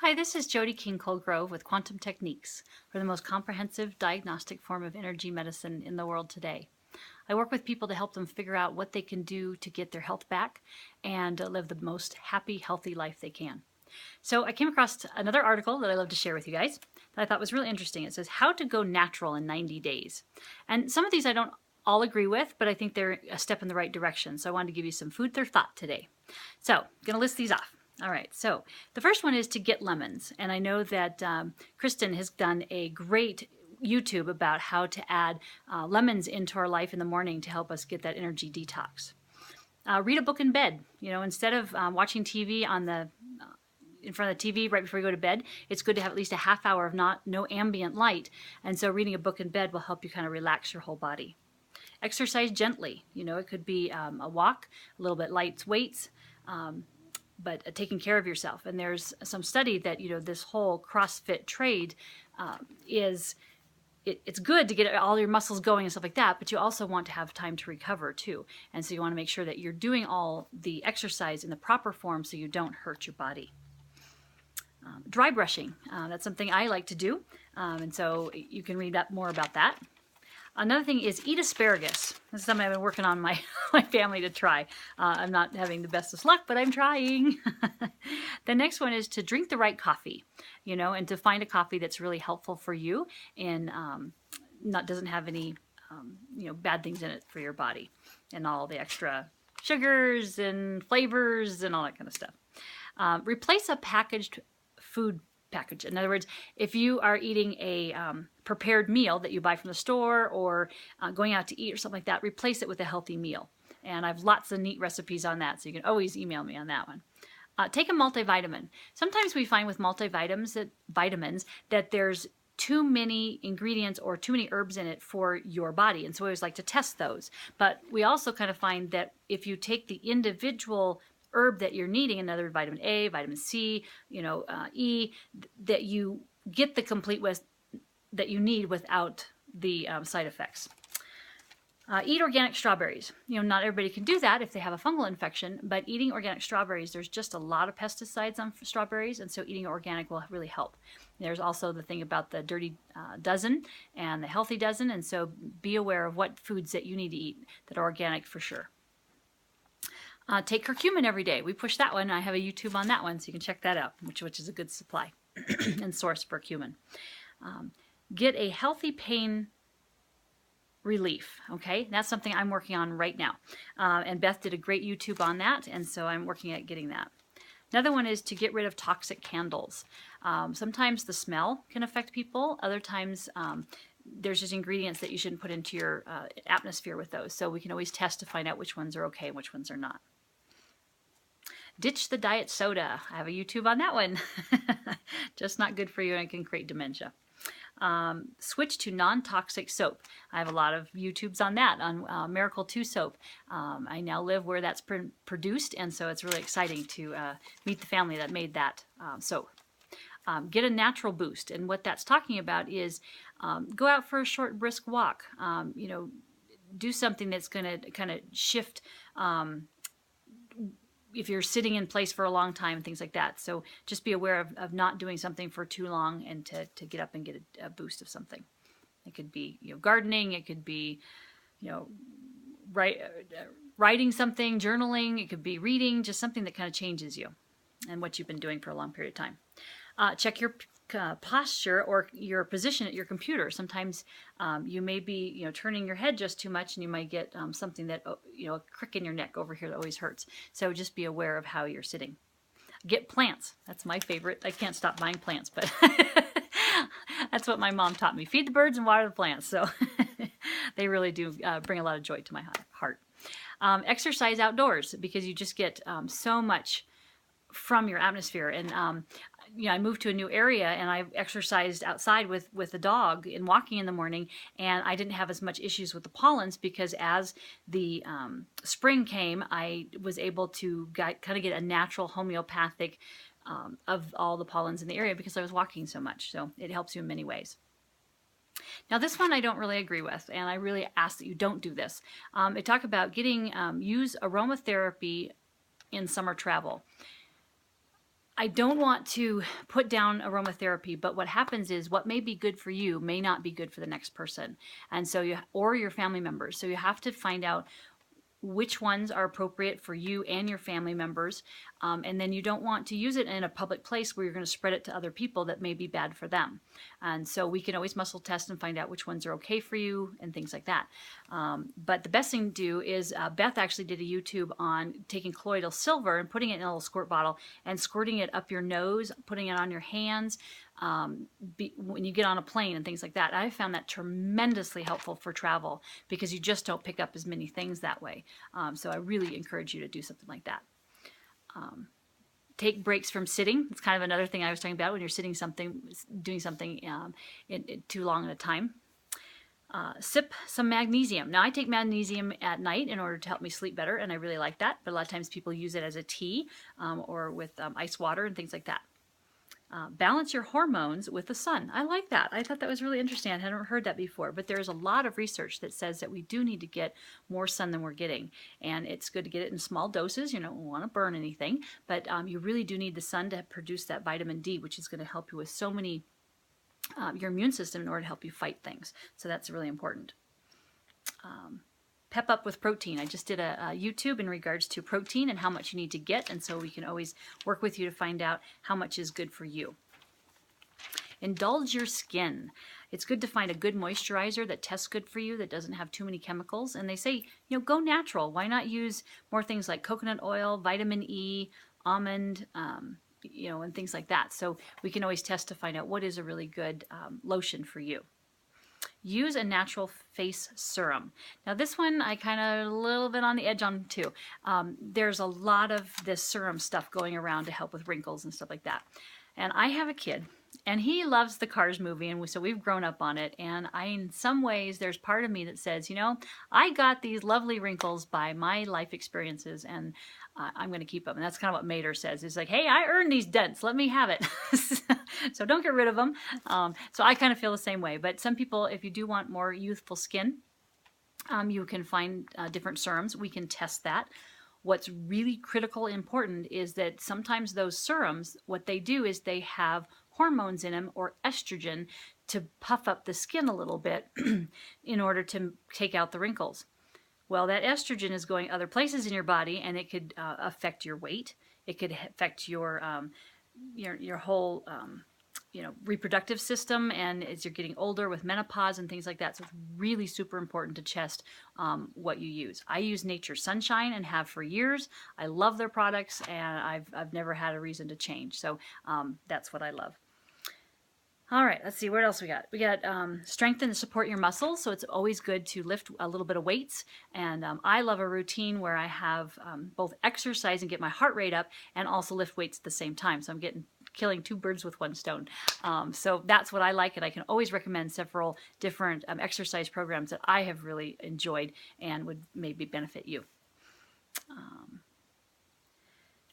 Hi, this is Jody Colegrove with Quantum Techniques for the most comprehensive diagnostic form of energy medicine in the world today. I work with people to help them figure out what they can do to get their health back and live the most happy, healthy life they can. So I came across another article that I love to share with you guys that I thought was really interesting. It says, How to Go Natural in 90 Days. And some of these I don't all agree with, but I think they're a step in the right direction. So I wanted to give you some food for thought today. So I'm going to list these off. All right, so the first one is to get lemons. And I know that Kristen has done a great YouTube about how to add lemons into our life in the morning to help us get that energy detox. Read a book in bed. You know, instead of watching TV in front of the TV right before you go to bed, it's good to have at least a half hour of no ambient light. And so reading a book in bed will help you kind of relax your whole body. Exercise gently. You know, it could be a walk, a little bit light weights, but taking care of yourself. And there's some study that, you know, this whole CrossFit trade it's good to get all your muscles going and stuff like that, but you also want to have time to recover too. And so you want to make sure that you're doing all the exercise in the proper form so you don't hurt your body. Dry brushing, that's something I like to do. And so you can read more about that. Another thing is eat asparagus. This is something I've been working on my family to try. I'm not having the best of luck, but I'm trying. The next one is to drink the right coffee, you know, and to find a coffee that's really helpful for you and doesn't have any, bad things in it for your body and all the extra sugars and flavors and all that kind of stuff. Replace a packaged food package. In other words, if you are eating a prepared meal that you buy from the store or going out to eat or something like that, replace it with a healthy meal. And I have lots of neat recipes on that, so you can always email me on that one. Take a multivitamin. Sometimes we find with vitamins that there's too many ingredients or too many herbs in it for your body. And so we always like to test those. But we also kind of find that if you take the individual herb that you're needing, another vitamin A, vitamin C, E, that you get the complete that you need without the side effects. Eat organic strawberries. You know, not everybody can do that if they have a fungal infection, but eating organic strawberries, there's just a lot of pesticides on strawberries, and so eating organic will really help. There's also the thing about the dirty dozen and the healthy dozen, and so be aware of what foods that you need to eat that are organic for sure. Take curcumin every day. We push that one. I have a YouTube on that one, so you can check that out, which is a good supply and source for cumin. Get a healthy pain relief, okay? That's something I'm working on right now. And Beth did a great YouTube on that, and so I'm working at getting that. Another one is to get rid of toxic candles. Sometimes the smell can affect people. Other times there's just ingredients that you shouldn't put into your atmosphere with those. So we can always test to find out which ones are okay and which ones are not. Ditch the diet soda. I have a YouTube on that one. Just not good for you and it can create dementia. Switch to non-toxic soap. I have a lot of YouTubes on that, on Miracle 2 soap. I now live where that's produced, and so it's really exciting to meet the family that made that soap. Get a natural boost, and what that's talking about is go out for a short brisk walk. Do something that's going to kind of shift if you're sitting in place for a long time and things like that. So just be aware of not doing something for too long and to get up and get a boost of something. It could be gardening. It could be writing something, journaling. It could be reading, just something that kind of changes you and what you've been doing for a long period of time. Check your posture or your position at your computer. Sometimes you may be turning your head just too much, and you might get something that a crick in your neck over here that always hurts. So just be aware of how you're sitting. Get plants. That's my favorite. I can't stop buying plants, but that's what my mom taught me. Feed the birds and water the plants. So they really do bring a lot of joy to my heart. Exercise outdoors, because you just get so much from your atmosphere. And I moved to a new area and I exercised outside with the dog and walking in the morning, and I didn't have as much issues with the pollens because as the spring came, I was able to kind of get a natural homeopathic of all the pollens in the area because I was walking so much. So it helps you in many ways. Now this one I don't really agree with, and I really ask that you don't do this. They talk about use aromatherapy in summer travel. I don't want to put down aromatherapy, but what happens is what may be good for you may not be good for the next person. And so or your family members. So you have to find out which ones are appropriate for you and your family members. And then you don't want to use it in a public place where you're going to spread it to other people that may be bad for them. And so we can always muscle test and find out which ones are okay for you and things like that. But the best thing to do is Beth actually did a YouTube on taking colloidal silver and putting it in a little squirt bottle and squirting it up your nose, putting it on your hands, when you get on a plane and things like that. I found that tremendously helpful for travel because you just don't pick up as many things that way. So I really encourage you to do something like that. Take breaks from sitting. It's kind of another thing I was talking about when you're doing something in too long at a time. Sip some magnesium. Now I take magnesium at night in order to help me sleep better, and I really like that. But a lot of times people use it as a tea or with ice water and things like that. Balance your hormones with the sun. I like that. I thought that was really interesting. I hadn't heard that before, but there's a lot of research that says that we do need to get more sun than we're getting, and it's good to get it in small doses. You don't want to burn anything, but you really do need the sun to produce that vitamin D, which is going to help you with so many, your immune system in order to help you fight things. So that's really important. Pep up with protein. I just did a YouTube in regards to protein and how much you need to get, and so we can always work with you to find out how much is good for you. Indulge your skin. It's good to find a good moisturizer that tests good for you, that doesn't have too many chemicals. And they say, go natural. Why not use more things like coconut oil, vitamin E, almond, and things like that. So we can always test to find out what is a really good lotion for you. Use a natural face serum. Now this one I kind of a little bit on the edge on too. There's a lot of this serum stuff going around to help with wrinkles and stuff like that. And I have a kid, and he loves the Cars movie, and so we've grown up on it. And in some ways, there's part of me that says, I got these lovely wrinkles by my life experiences, and I'm going to keep them. And that's kind of what Mater says. It's like, hey, I earned these dents. Let me have it. So don't get rid of them. So I kind of feel the same way. But some people, if you do want more youthful skin, you can find different serums. We can test that. What's really critical and important is that sometimes those serums, what they do is they have hormones in them or estrogen to puff up the skin a little bit in order to take out the wrinkles. Well, that estrogen is going other places in your body, and it could affect your weight. It could affect your whole reproductive system, and as you're getting older with menopause and things like that. So it's really super important to test what you use. I use Nature's Sunshine and have for years. I love their products, and I've never had a reason to change. So that's what I love. All right, let's see, what else we got? We got strengthen and support your muscles, so it's always good to lift a little bit of weights. And I love a routine where I have both exercise and get my heart rate up and also lift weights at the same time. So I'm killing two birds with one stone. So that's what I like, and I can always recommend several different exercise programs that I have really enjoyed and would maybe benefit you.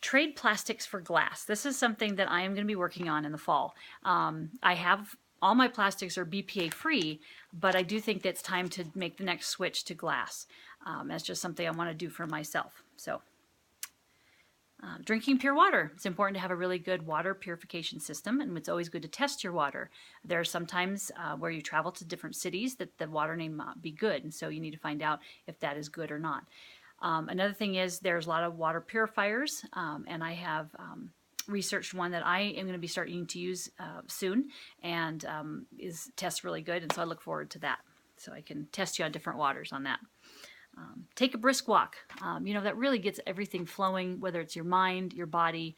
Trade plastics for glass. This is something that I am going to be working on in the fall. I have all my plastics are BPA free, but I do think that it's time to make the next switch to glass. That's just something I want to do for myself. So, drinking pure water. It's important to have a really good water purification system, and it's always good to test your water. There are sometimes where you travel to different cities that the water may not be good, and so you need to find out if that is good or not. Another thing is there's a lot of water purifiers, and I have researched one that I am going to be starting to use soon, and tests really good, and so I look forward to that. So I can test you on different waters on that. Take a brisk walk. That really gets everything flowing, whether it's your mind, your body,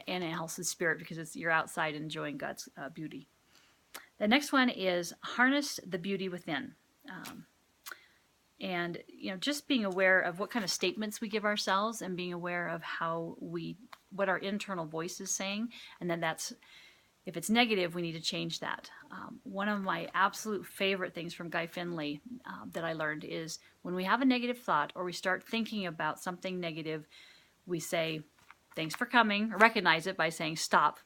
and also spirit, because you're outside enjoying God's beauty. The next one is harness the beauty within. And, just being aware of what kind of statements we give ourselves and being aware of what our internal voice is saying. And then if it's negative, we need to change that. One of my absolute favorite things from Guy Finley that I learned is when we have a negative thought or we start thinking about something negative, we say, thanks for coming, or recognize it by saying, stop,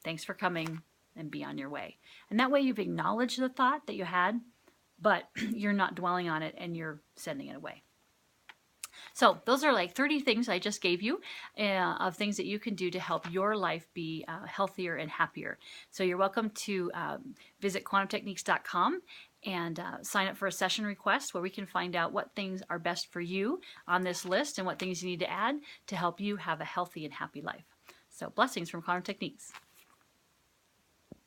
thanks for coming, and be on your way. And that way you've acknowledged the thought that you had, but you're not dwelling on it and you're sending it away. So those are like 30 things I just gave you of things that you can do to help your life be healthier and happier. So you're welcome to visit quantumtechniques.com and sign up for a session request where we can find out what things are best for you on this list and what things you need to add to help you have a healthy and happy life. So blessings from Quantum Techniques.